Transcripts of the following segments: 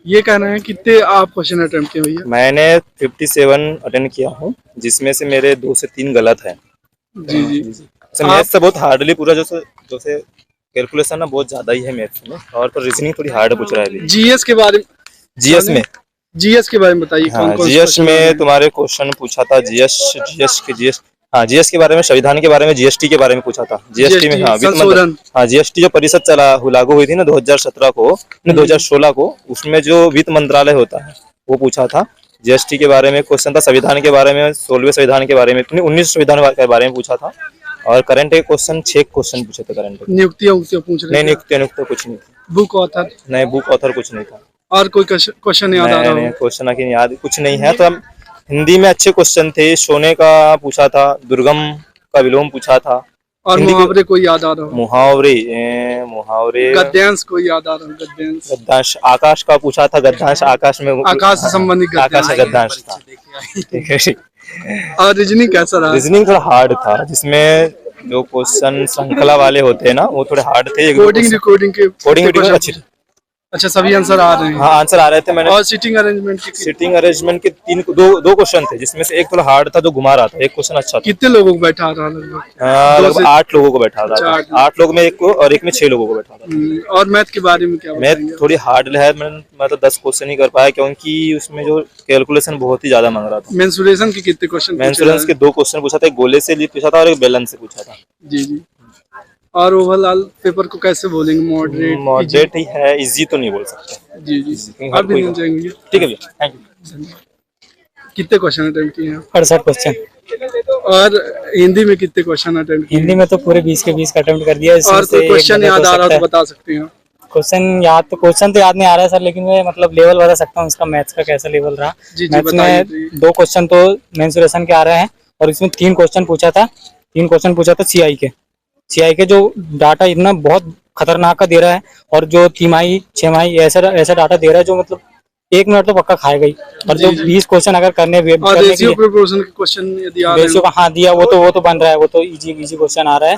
ये कहना है कितने आप क्वेश्चन अटेम्प्ट किए भैया? मैंने 57 अटेंड किया हूँ, जिसमें से मेरे 2 से 3 गलत हैं। जी जी। मैथ्स से बहुत हार्डली पूरा जैसे जैसे कैलकुलेशन ना बहुत ज्यादा ही है मैथ्स में, और पर रीजनिंग थोड़ी हार्ड पूछ रहा है अभी। जीएस के बारे में, जीएस में, जीएस के बारे में बताइए। हाँ, कौन कौन जीएस में तुम्हारे क्वेश्चन पूछा था। जीएस, हाँ, जीएस के बारे में, संविधान के बारे में, जीएसटी के बारे में पूछा था। जीएसटी में, हाँ, वित्त मंत्री, हाँ, जीएसटी जो परिषद लागू हुई थी ना 2017 को, 2016 को, उसमें जो वित्त मंत्रालय होता है वो पूछा था। जीएसटी के बारे में क्वेश्चन था, संविधान के बारे में, 16वें संविधान के बारे में, 19 संविधान के बारे में पूछा था, और करंट के क्वेश्चन 6 क्वेश्चन पूछे थे करंट के। नियुक्तियां पूछ रहे? नहीं, नियुक्तियां कुछ नहीं थी। Book author? नहीं, बुक ऑथर कुछ नहीं था। और कोई क्वेश्चन याद आ रहा है? क्वेश्चन की याद कुछ नहीं है। तो हम हिंदी में अच्छे क्वेश्चन थे। सोने का पूछा था, दुर्गम का विलोम पूछा था, और मुहावरे कोई याद आ रहा हो? मुहावरे गद्यांश कोई याद आ रहा है? गद्यांश आकाश का पूछा था। गद्यांश आकाश में, आकाश से संबंधित गद्यांश था। और रीजनिंग कैसा रहा? रीजनिंग थोड़ा हार्ड था, जिसमें जो क्वेश्चन श्रृंखला वाले होते हैं ना, वो थोड़े हार्ड थे। कोडिंग अच्छी। अच्छा, सभी आंसर आ रहे हैं? हाँ, आंसर आ रहे थे। मैंने, और सीटिंग अरेंजमेंट के दो क्वेश्चन थे, जिसमें से एक थोड़ा हार्ड था जो घुमा रहा था, एक क्वेश्चन अच्छा था। कितने लोगों को बैठा रहा? लगभग 8 लोगों को बैठा था। 8 लोग में एक को, और एक में 6 लोगों को बैठा था। और मैथ के बारे में क्या? मैथ थोड़ी हार्ड है। मैं तो 10 क्वेश्चन ही कर पाया, क्योंकि उसमें जो कैलकुलेशन बहुत ही ज्यादा मांग रहा था। मेंसुरेशन के कितने क्वेश्चन? मेंसुरेशन के 2 क्वेश्चन पूछा था, एक गोले से पूछा था और एक बेलन से पूछा था। जी जी। और ओवरऑल पेपर को कैसे बोलेंगे? मॉडरेट ही है, इजी तो नहीं बोल सकते। जी जी। आप भी जाएंगे? ठीक है भैया, थैंक यू। कितने क्वेश्चन अटेम्प्ट किए हैं? 68 क्वेश्चन। और हिंदी में कितने क्वेश्चन अटेम्प्ट किए? हिंदी में तो पूरे 20 के 20 का अटेम्प्ट कर दिया। और कोई क्वेश्चन याद आ रहा हो तो बता सकते हैं? क्वेश्चन तो याद नहीं आ रहा है सर, लेकिन मैं मतलब लेवल बता सकता हूँ इसका, मैथ्स का कैसा लेवल रहा। मैथ्स में 2 क्वेश्चन तो मेंसुरेशन के आ रहे हैं, और इसमें 3 क्वेश्चन पूछा था। 3 क्वेश्चन पूछा था सीआई के जो डाटा इतना बहुत खतरनाक का दे रहा है, और जो तिमाही 6 माही ऐसा डाटा दे रहा है जो मतलब 1 मिनट तो पक्का खाएगा ही। और जो 20 क्वेश्चन अगर करने रेशियो प्रोपोर्शन के क्वेश्चन यदि आ रहे हैं, रेशियो का हाँ दिया, वो तो बन रहा है, वो तो इजी क्वेश्चन आ रहा है।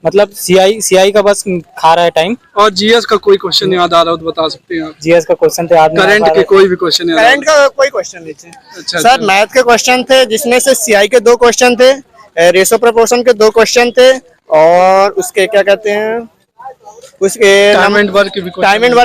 मतलब सीआई का बस खा रहा है टाइम। और जीएस का कोई क्वेश्चन याद आ रहा हो तो बता सकते हैं आप? जीएस का क्वेश्चन तो याद नहीं। करंट के कोई भी क्वेश्चन? करंट का कोई क्वेश्चन नहीं थे। अच्छा सर, मैथ के क्वेश्चन थे, जिसमें से सीआई के 2 क्वेश्चन थे, रेशियो प्रोपोर्शन के 2 क्वेश्चन थे, और उसके क्या कहते हैं, उसके टाइम एंड वर्क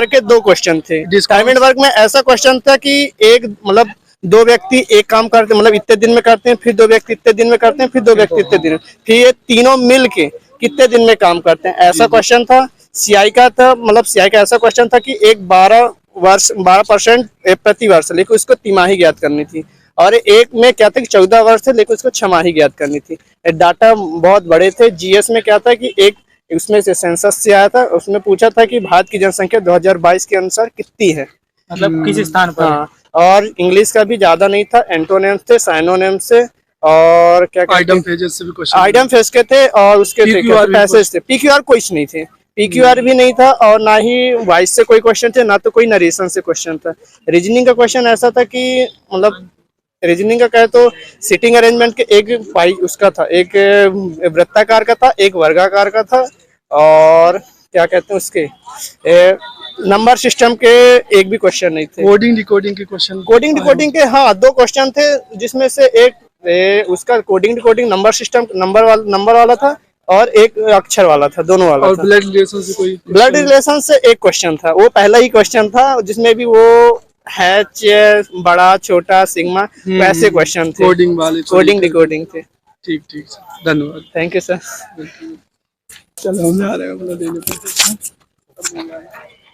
के 2 क्वेश्चन थे। टाइम एंड वर्क में ऐसा क्वेश्चन था कि एक मतलब 2 व्यक्ति एक काम करते, मतलब इतने दिन में करते हैं, फिर 2 व्यक्ति इतने दिन में करते हैं, फिर 2 व्यक्ति इतने दिन में, फिर ये तीनों मिल के कितने दिन में काम करते हैं, ऐसा क्वेश्चन था। सीआई का था, मतलब सीआई का ऐसा क्वेश्चन था कि एक 12% प्रति वर्ष, लेकिन उसको तिमाही ज्ञात करनी थी, और एक में क्या था कि 14 वर्ष थे, लेकिन उसको छमाही ज्ञात करनी थी। डाटा बहुत बड़े थे। जीएस में क्या था कि एक उसमें से सेंसस से आया था, उसमें पूछा था कि भारत की जनसंख्या 2022 के अनुसार कितनी है, मतलब किस स्थान पर। हाँ, और इंग्लिश का भी ज्यादा नहीं था, एंटोनिम्स थे, साइनोनिम्स से, और क्या आइटम फेजेस से भी क्वेश्चन, आइटम फेज के थे, और उसके पैसेज थे। पीक्यूआर कुछ नहीं थे, पीक्यूआर भी नहीं था, और ना ही वॉइस से कोई क्वेश्चन थे, ना तो कोई नरेशन से क्वेश्चन था। रीजनिंग का क्वेश्चन ऐसा था कि मतलब रीजनिंग का कहे तो सिटिंग अरेंजमेंट के एक उसका था, एक वृत्ताकार का था, एक वर्गाकार का था, और क्या कहते हैं उसके नंबर सिस्टम के एक भी क्वेश्चन नहीं थे। कोडिंग डिकोडिंग के क्वेश्चन, कोडिंग के हाँ 2 क्वेश्चन थे, जिसमें से एक उसका coding decoding number system number वाला था, और एक अक्षर वाला था, दोनों वाला और था। ब्लड रिलेशन से कोई? ब्लड रिलेशन से एक क्वेश्चन था, वो पहला ही क्वेश्चन था, जिसमें भी वो हैच, बड़ा छोटा, सिग्मा, वैसे क्वेश्चन थे। कोडिंग वाले, कोडिंग डिकोडिंग थे। ठीक, धन्यवाद। Thank you sir. चलो हम जा रहे हैं अपना देने।